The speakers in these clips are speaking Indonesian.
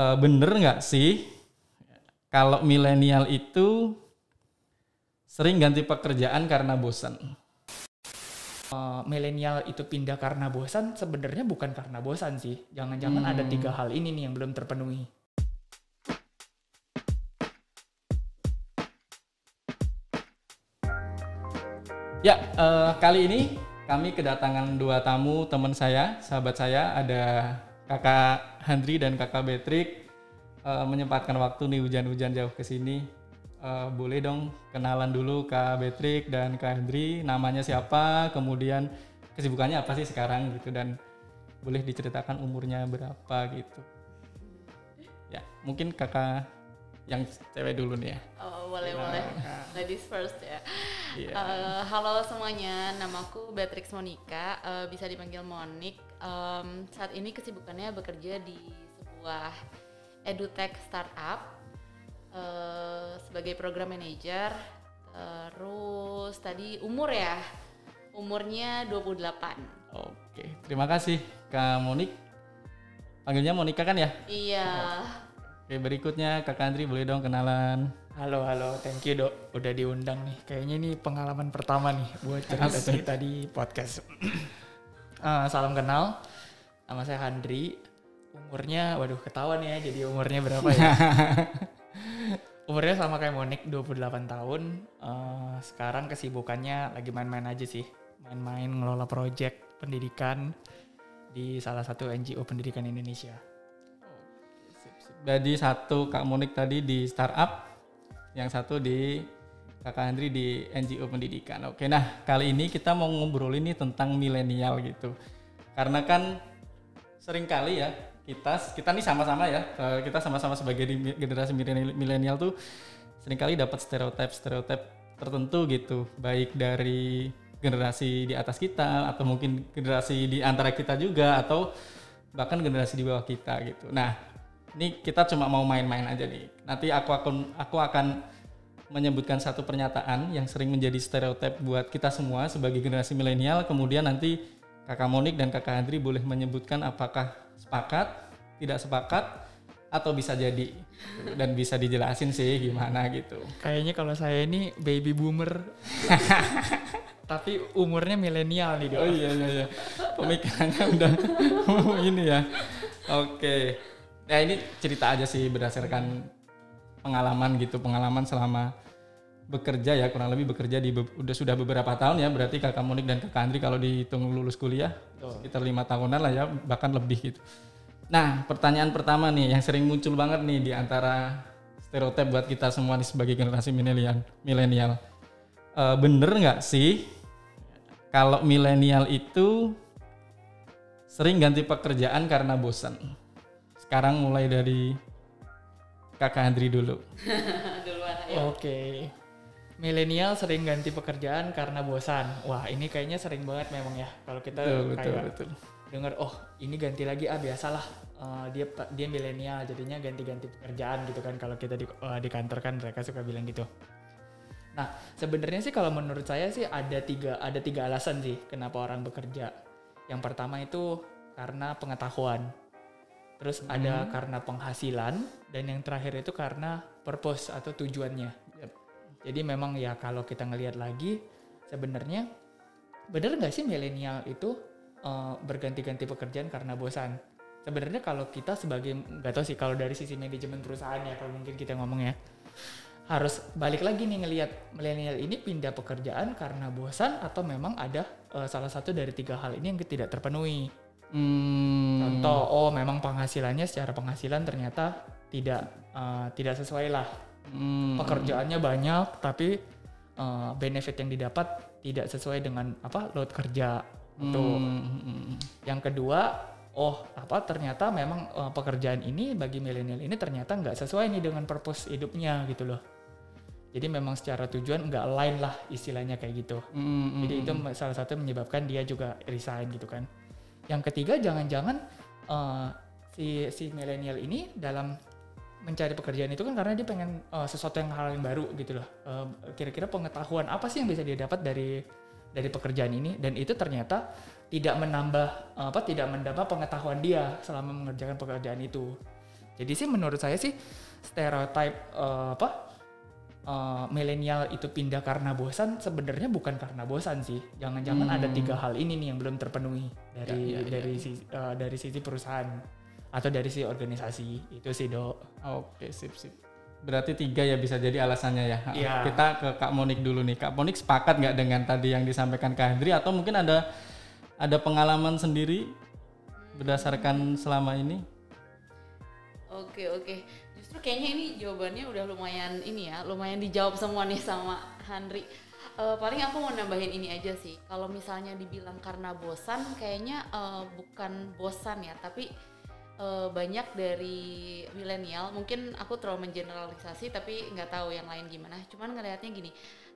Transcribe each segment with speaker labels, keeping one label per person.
Speaker 1: Bener nggak sih kalau milenial itu sering ganti pekerjaan karena bosan?
Speaker 2: Milenial itu pindah karena bosan, sebenarnya bukan karena bosan sih. Jangan-jangan ada 3 hal ini nih yang belum terpenuhi.
Speaker 1: Ya, kali ini kami kedatangan 2 tamu teman saya, sahabat saya, ada kakak Handri dan kakak Betrik. Menyempatkan waktu nih hujan-hujan jauh ke sini. Boleh dong kenalan dulu Kak Betrik dan Kak Handri, namanya siapa, kemudian kesibukannya apa sih sekarang gitu, dan boleh diceritakan umurnya berapa gitu. Ya, mungkin kakak yang cewek dulu nih ya.
Speaker 3: Oh, boleh. Ladies first ya.
Speaker 1: Yeah.
Speaker 3: Halo semuanya, namaku Beatrix Monica, bisa dipanggil Monik. Saat ini kesibukannya bekerja di sebuah edutech startup sebagai program manager. Terus tadi umurnya 28.
Speaker 1: Oke, terima kasih Kak Monik. Panggilnya Monica kan ya?
Speaker 3: Iya.
Speaker 1: Oke, berikutnya Kak Andri, boleh dong kenalan.
Speaker 2: Halo, thank you Dok, udah diundang nih. Kayaknya ini pengalaman pertama nih buat cerita-cerita di podcast. Salam kenal, nama saya Handri. Umurnya, waduh ketahuan ya, jadi umurnya berapa ya? Umurnya sama kayak Monik, 28 tahun. Sekarang kesibukannya lagi main-main aja sih. Main-main ngelola project pendidikan di salah satu NGO pendidikan Indonesia.
Speaker 1: Jadi satu Kak Monik tadi di startup, yang satu di Kakak Andri di NGO pendidikan. Oke, nah kali ini kita mau ngobrolin nih tentang milenial gitu. Karena kan sering kali ya kita nih sama-sama ya, kita sama-sama sebagai generasi milenial tuh sering kali dapat stereotip tertentu gitu, baik dari generasi di atas kita atau mungkin generasi di antara kita juga atau bahkan generasi di bawah kita gitu. Nah, ini kita cuma mau main-main aja nih. Nanti aku akan menyebutkan satu pernyataan yang sering menjadi stereotip buat kita semua sebagai generasi milenial. Kemudian nanti Kakak Monik dan Kakak Andri boleh menyebutkan apakah sepakat, tidak sepakat, atau bisa jadi. Dan bisa dijelasin sih gimana gitu.
Speaker 2: Kayaknya kalau saya ini baby boomer, tapi umurnya milenial nih Dok.
Speaker 1: Oh iya. Pemikirannya udah ini ya. Oke. Nah ini cerita aja sih berdasarkan pengalaman selama bekerja ya, kurang lebih bekerja sudah beberapa tahun ya, berarti Kakak Monik dan Kakak Andri kalau dihitung lulus kuliah sekitar 5 tahunan lah ya, bahkan lebih gitu. Nah pertanyaan pertama nih yang sering muncul banget nih di antara stereotip buat kita semua nih sebagai generasi milenial. Bener nggak sih kalau milenial itu sering ganti pekerjaan karena bosan? Sekarang mulai dari Kakak Andri dulu.
Speaker 3: Duluan ayo.
Speaker 2: Oke. Milenial sering ganti pekerjaan karena bosan. Wah, ini kayaknya sering banget memang ya. Kalau kita
Speaker 1: Betul.
Speaker 2: dengar, oh ini ganti lagi, biasalah. Dia milenial, jadinya ganti-ganti pekerjaan gitu kan. Kalau kita di kantor kan mereka suka bilang gitu. Nah, sebenarnya sih kalau menurut saya sih ada tiga alasan sih kenapa orang bekerja. Yang pertama itu karena pengetahuan. Terus ada karena penghasilan, dan yang terakhir itu karena purpose atau tujuannya.
Speaker 1: Yep.
Speaker 2: Jadi memang ya kalau kita ngelihat lagi, sebenarnya benar nggak sih milenial itu berganti-ganti pekerjaan karena bosan? Sebenarnya kalau kita nggak tahu sih kalau dari sisi manajemen perusahaan ya, kalau mungkin kita ngomong ya, harus balik lagi nih ngelihat milenial ini pindah pekerjaan karena bosan atau memang ada salah satu dari 3 hal ini yang tidak terpenuhi. Contoh, memang secara penghasilan ternyata tidak sesuai lah. Pekerjaannya banyak tapi benefit yang didapat tidak sesuai dengan load kerja itu. Yang kedua, ternyata memang pekerjaan ini bagi milenial ini ternyata nggak sesuai nih dengan purpose hidupnya gitu loh. Jadi memang secara tujuan nggak align lah istilahnya kayak gitu. Jadi itu salah satu menyebabkan dia juga resign gitu kan. Yang ketiga, jangan-jangan si milenial ini dalam mencari pekerjaan itu kan karena dia pengen sesuatu hal yang baru gitu loh. Kira-kira pengetahuan apa sih yang bisa dia dapat dari pekerjaan ini, dan itu ternyata tidak menambah pengetahuan dia selama mengerjakan pekerjaan itu. Jadi sih menurut saya sih stereotype milenial itu pindah karena bosan, sebenarnya bukan karena bosan sih. Jangan-jangan ada 3 hal ini nih yang belum terpenuhi dari sisi perusahaan atau dari sisi organisasi. Itu sih, Dok.
Speaker 1: Oke, sip. Berarti 3 ya bisa jadi alasannya ya.
Speaker 2: Iya.
Speaker 1: Kita ke Kak Monik dulu nih. Kak Monik sepakat nggak dengan tadi yang disampaikan Kak Hendri, atau mungkin ada pengalaman sendiri berdasarkan selama ini?
Speaker 3: Oke. Justru kayaknya ini jawabannya udah lumayan dijawab semua nih sama Handri. Paling aku mau nambahin ini aja sih. Kalau misalnya dibilang karena bosan, kayaknya bukan bosan ya, tapi banyak dari milenial, mungkin aku terlalu mengeneralisasi tapi nggak tahu yang lain gimana. Cuman ngelihatnya gini,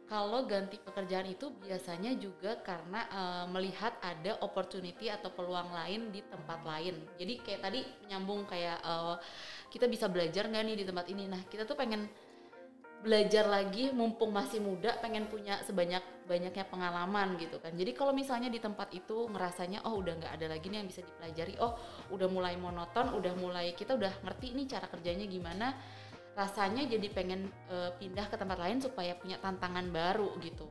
Speaker 3: kalau ganti pekerjaan itu biasanya juga karena melihat ada opportunity atau peluang lain di tempat lain. Jadi kayak tadi nyambung kayak kita bisa belajar nggak nih di tempat ini. Nah kita tuh pengen belajar lagi mumpung masih muda, pengen punya sebanyak-banyaknya pengalaman gitu kan. Jadi kalau misalnya di tempat itu ngerasanya udah nggak ada lagi nih yang bisa dipelajari, udah mulai monoton, kita udah ngerti nih cara kerjanya gimana, rasanya jadi pengen pindah ke tempat lain supaya punya tantangan baru gitu.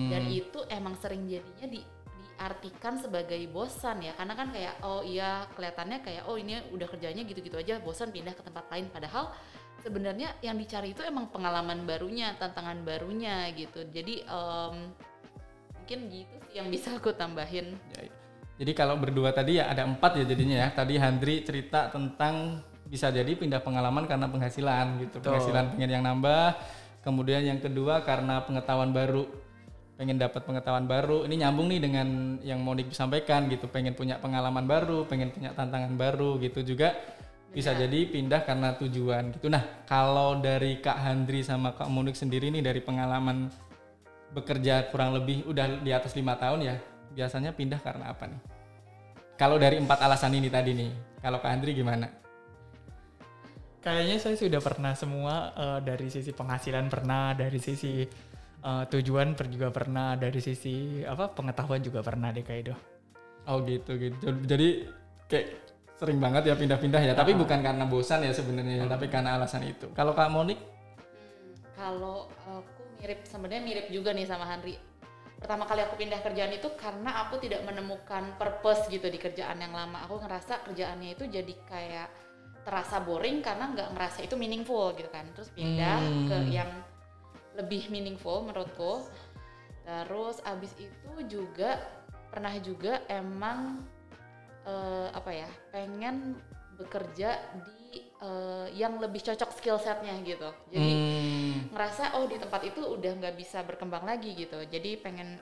Speaker 3: Dan itu emang sering jadinya diartikan sebagai bosan ya, karena kan kayak kelihatannya kayak ini udah kerjanya gitu-gitu aja, bosan pindah ke tempat lain, padahal sebenarnya yang dicari itu emang pengalaman barunya, tantangan barunya gitu. Jadi mungkin gitu sih yang bisa aku tambahin.
Speaker 1: Jadi kalau berdua tadi ya ada 4 ya jadinya ya. Tadi Handri cerita tentang bisa jadi pindah pengalaman karena penghasilan gitu. Penghasilan pengen yang nambah. Kemudian yang kedua karena pengetahuan baru. Pengen dapat pengetahuan baru. Ini nyambung nih dengan yang Monik sampaikan gitu. Pengen punya pengalaman baru, pengen punya tantangan baru gitu juga. Bisa jadi pindah karena tujuan gitu. Nah, kalau dari Kak Handri sama Kak Monik sendiri nih, dari pengalaman bekerja kurang lebih udah di atas 5 tahun ya, biasanya pindah karena apa nih? Kalau dari 4 alasan ini tadi nih, kalau Kak Handri gimana?
Speaker 2: Kayaknya saya sudah pernah semua, dari sisi penghasilan pernah, dari sisi tujuan juga pernah, dari sisi pengetahuan juga pernah deh kayak itu.
Speaker 1: Oh gitu. Jadi kayak sering banget ya pindah-pindah ya, tapi bukan karena bosan ya sebenarnya, tapi karena alasan itu. Kalau Kak Monik?
Speaker 3: Kalau aku sebenarnya mirip juga nih sama Handri. Pertama kali aku pindah kerjaan itu karena aku tidak menemukan purpose gitu di kerjaan yang lama. Aku ngerasa kerjaannya itu jadi kayak terasa boring karena nggak ngerasa itu meaningful gitu kan. Terus pindah ke yang lebih meaningful menurutku. Terus abis itu juga pernah juga emang pengen bekerja di yang lebih cocok skill setnya gitu. Jadi ngerasa di tempat itu udah nggak bisa berkembang lagi gitu. Jadi pengen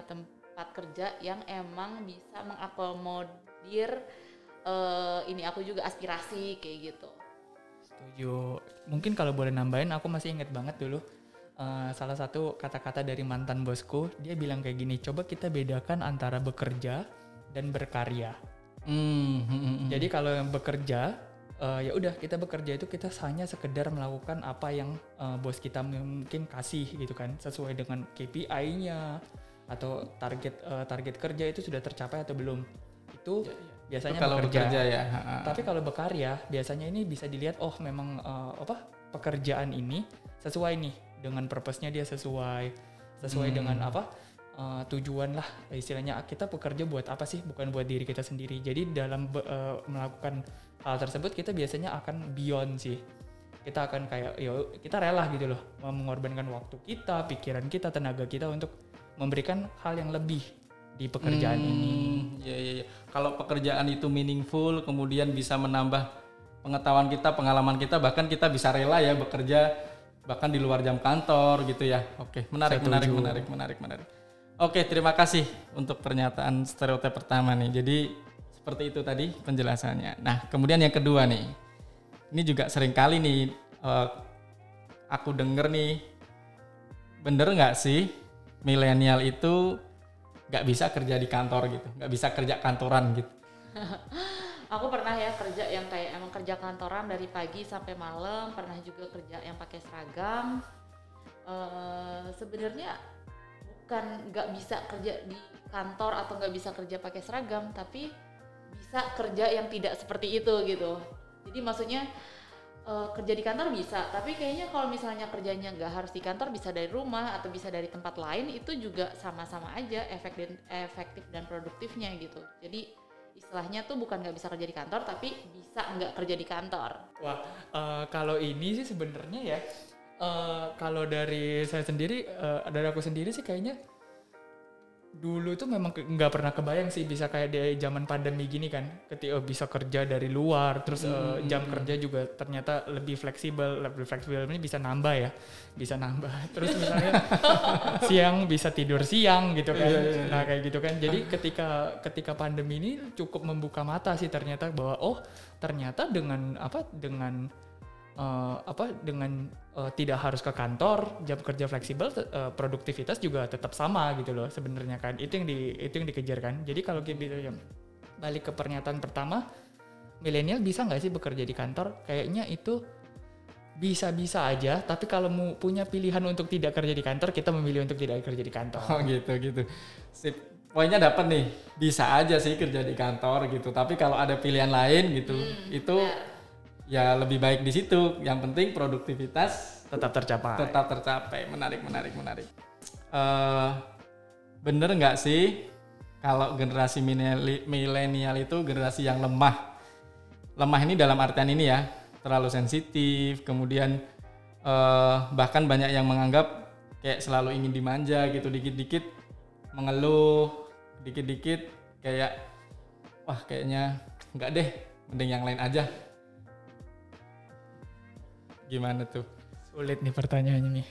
Speaker 3: tempat kerja yang emang bisa mengakomodir ini aku juga aspirasi kayak gitu.
Speaker 2: Setuju. Mungkin kalau boleh nambahin, aku masih inget banget dulu salah satu kata-kata dari mantan bosku. Dia bilang kayak gini, coba kita bedakan antara bekerja dan berkarya. Jadi kalau yang bekerja, ya udah kita bekerja itu kita hanya sekedar melakukan apa yang bos kita mungkin kasih gitu kan, sesuai dengan KPI-nya atau target kerja itu sudah tercapai atau belum. Itu biasanya
Speaker 1: kalau bekerja ya.
Speaker 2: Tapi kalau berkarya biasanya ini bisa dilihat memang pekerjaan ini sesuai nih dengan purpose-nya, dia sesuai dengan tujuan lah istilahnya. Kita bekerja buat apa sih, bukan buat diri kita sendiri. Jadi dalam melakukan hal tersebut kita biasanya akan beyond sih. Kita akan kayak kita rela gitu loh mengorbankan waktu kita, pikiran kita, tenaga kita untuk memberikan hal yang lebih di pekerjaan ini.
Speaker 1: Iya. Kalau pekerjaan itu meaningful, kemudian bisa menambah pengetahuan kita, pengalaman kita, bahkan kita bisa rela ya bekerja bahkan di luar jam kantor gitu ya. Oke, menarik. Oke, terima kasih untuk pernyataan stereotip pertama nih. Jadi seperti itu tadi penjelasannya. Nah, kemudian yang kedua nih. Ini juga sering kali nih aku denger nih, bener nggak sih milenial itu nggak bisa kerja di kantor gitu, nggak bisa kerja kantoran gitu?
Speaker 3: Aku pernah ya kerja yang kayak emang kerja kantoran dari pagi sampai malam, pernah juga kerja yang pakai seragam. Sebenarnya bukan nggak bisa kerja di kantor atau nggak bisa kerja pakai seragam, tapi bisa kerja yang tidak seperti itu gitu. Jadi maksudnya kerja di kantor bisa, tapi kayaknya kalau misalnya kerjanya nggak harus di kantor, bisa dari rumah atau bisa dari tempat lain, itu juga sama-sama aja efektif dan produktifnya gitu. Jadi istilahnya tuh bukan nggak bisa kerja di kantor, tapi bisa nggak kerja di kantor.
Speaker 2: Wah, kalau ini sih sebenarnya ya, kalau dari saya sendiri, dari aku sendiri sih kayaknya dulu tuh memang nggak pernah kebayang sih bisa kayak di zaman pandemi gini kan, ketika bisa kerja dari luar, terus jam kerja juga ternyata lebih fleksibel ini bisa nambah, terus misalnya siang bisa tidur siang gitu kan, nah kayak gitu kan. Jadi ketika pandemi ini cukup membuka mata sih ternyata bahwa ternyata dengan tidak harus ke kantor, jam kerja fleksibel, produktivitas juga tetap sama gitu loh sebenarnya kan. Itu yang dikejar kan. Jadi kalau kita balik ke pernyataan pertama, milenial bisa nggak sih bekerja di kantor? Kayaknya itu bisa-bisa aja, tapi kalau mau punya pilihan untuk tidak kerja di kantor, kita memilih untuk tidak kerja di kantor.
Speaker 1: Oh gitu. Sip. Poinnya dapat nih, bisa aja sih kerja di kantor gitu. Tapi kalau ada pilihan lain gitu, itu ya lebih baik di situ. Yang penting produktivitas
Speaker 2: tetap tercapai.
Speaker 1: Menarik. Bener nggak sih kalau generasi milenial itu generasi yang lemah? Lemah ini dalam artian ini ya, terlalu sensitif. Kemudian bahkan banyak yang menganggap kayak selalu ingin dimanja gitu, dikit-dikit mengeluh, dikit-dikit kayak wah kayaknya nggak deh, mending yang lain aja. Gimana tuh?
Speaker 2: Sulit nih pertanyaannya nih.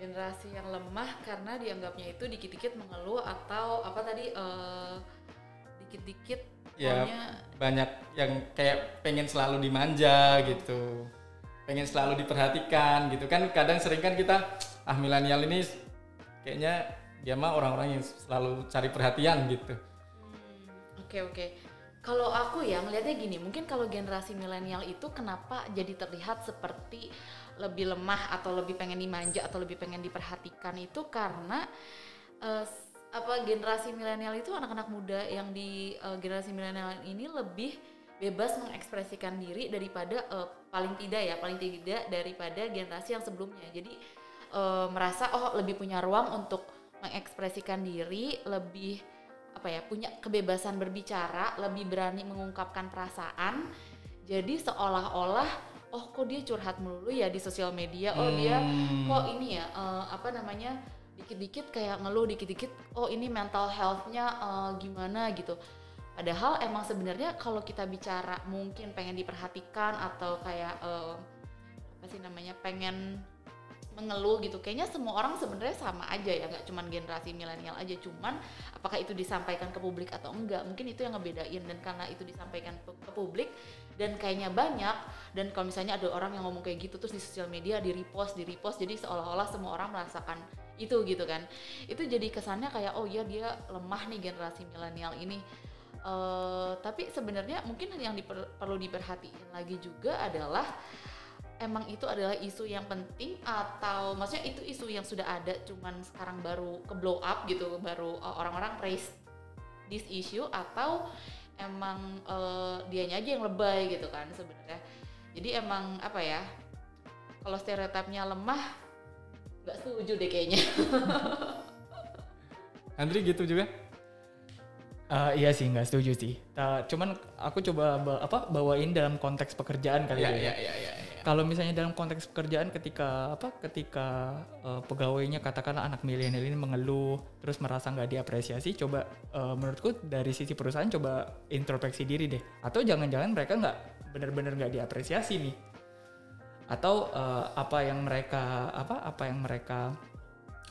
Speaker 3: Generasi yang lemah karena dianggapnya itu dikit-dikit mengeluh atau apa tadi dikit-dikit
Speaker 1: ya banyak yang kayak pengen selalu dimanja gitu, pengen selalu diperhatikan gitu kan. Kadang sering kan kita milenial ini kayaknya dia mah orang-orang yang selalu cari perhatian gitu.
Speaker 3: Oke. Kalau aku ya ngelihatnya gini, mungkin kalau generasi milenial itu kenapa jadi terlihat seperti lebih lemah atau lebih pengen dimanja atau lebih pengen diperhatikan itu karena generasi milenial itu anak-anak muda yang di generasi milenial ini lebih bebas mengekspresikan diri daripada paling tidak daripada generasi yang sebelumnya. Jadi merasa lebih punya ruang untuk mengekspresikan diri, lebih punya kebebasan berbicara, lebih berani mengungkapkan perasaan. Jadi seolah-olah kok dia curhat melulu ya di sosial media, dia kok ini ya dikit-dikit kayak ngeluh, dikit-dikit ini mental health-nya gimana gitu. Padahal emang sebenarnya kalau kita bicara mungkin pengen diperhatikan atau kayak pengen mengeluh gitu, kayaknya semua orang sebenarnya sama aja ya, nggak cuman generasi milenial aja. Cuman apakah itu disampaikan ke publik atau enggak, mungkin itu yang ngebedain. Dan karena itu disampaikan ke publik dan kayaknya banyak, dan kalau misalnya ada orang yang ngomong kayak gitu terus di sosial media di repost, jadi seolah-olah semua orang merasakan itu gitu kan. Itu jadi kesannya kayak dia lemah nih generasi milenial ini. Tapi sebenarnya mungkin yang perlu diperhatiin lagi juga adalah emang itu adalah isu yang penting, atau maksudnya itu isu yang sudah ada cuman sekarang baru ke blow up gitu, baru orang-orang raise this issue, atau emang dianya aja yang lebay gitu kan sebenarnya. Jadi emang kalau stereotipnya lemah, nggak setuju deh kayaknya.
Speaker 1: Andri gitu juga?
Speaker 2: Iya sih, nggak setuju sih. Cuman aku coba bawain dalam konteks pekerjaan kali ya. Kalau misalnya dalam konteks pekerjaan ketika pegawainya katakanlah anak milenial ini mengeluh terus merasa nggak diapresiasi, coba menurutku dari sisi perusahaan coba introspeksi diri deh. Atau jangan-jangan mereka nggak benar-benar nggak diapresiasi nih. Atau apa yang mereka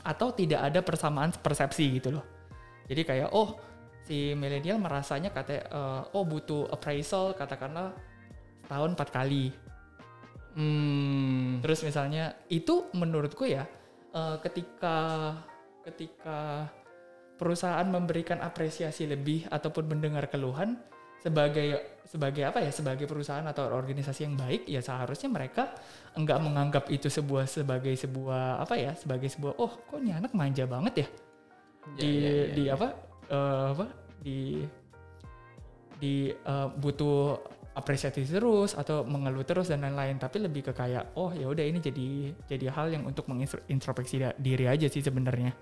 Speaker 2: atau tidak ada persamaan persepsi gitu loh. Jadi kayak si milenial merasanya butuh appraisal katakanlah tahun 4 kali. Terus misalnya itu menurutku ya ketika perusahaan memberikan apresiasi lebih ataupun mendengar keluhan sebagai perusahaan atau organisasi yang baik, ya seharusnya mereka enggak menganggap itu sebagai sebuah kok ini anak manja banget ya. Butuh apresiasi terus atau mengeluh terus dan lain-lain, tapi lebih ke kayak oh ya udah ini jadi hal yang untuk mengintrospeksi diri aja sih sebenarnya.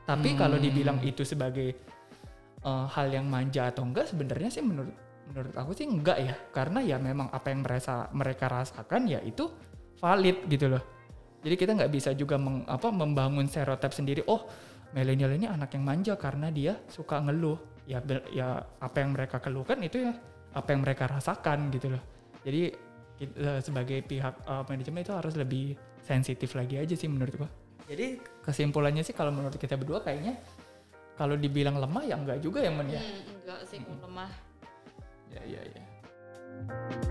Speaker 2: Tapi kalau dibilang itu sebagai hal yang manja atau enggak, sebenarnya sih menurut aku sih enggak ya, karena ya memang apa yang mereka rasakan ya itu valid gitu loh. Jadi kita nggak bisa juga membangun stereotip sendiri, oh milenial ini anak yang manja karena dia suka ngeluh. Ya apa yang mereka keluhkan itu ya apa yang mereka rasakan gitu loh. Jadi kita, sebagai pihak manajemen itu harus lebih sensitif lagi aja sih menurut gua. Jadi kesimpulannya sih kalau menurut kita berdua kayaknya kalau dibilang lemah ya enggak juga ya Men ya.
Speaker 3: Enggak sih lemah.
Speaker 1: Ya.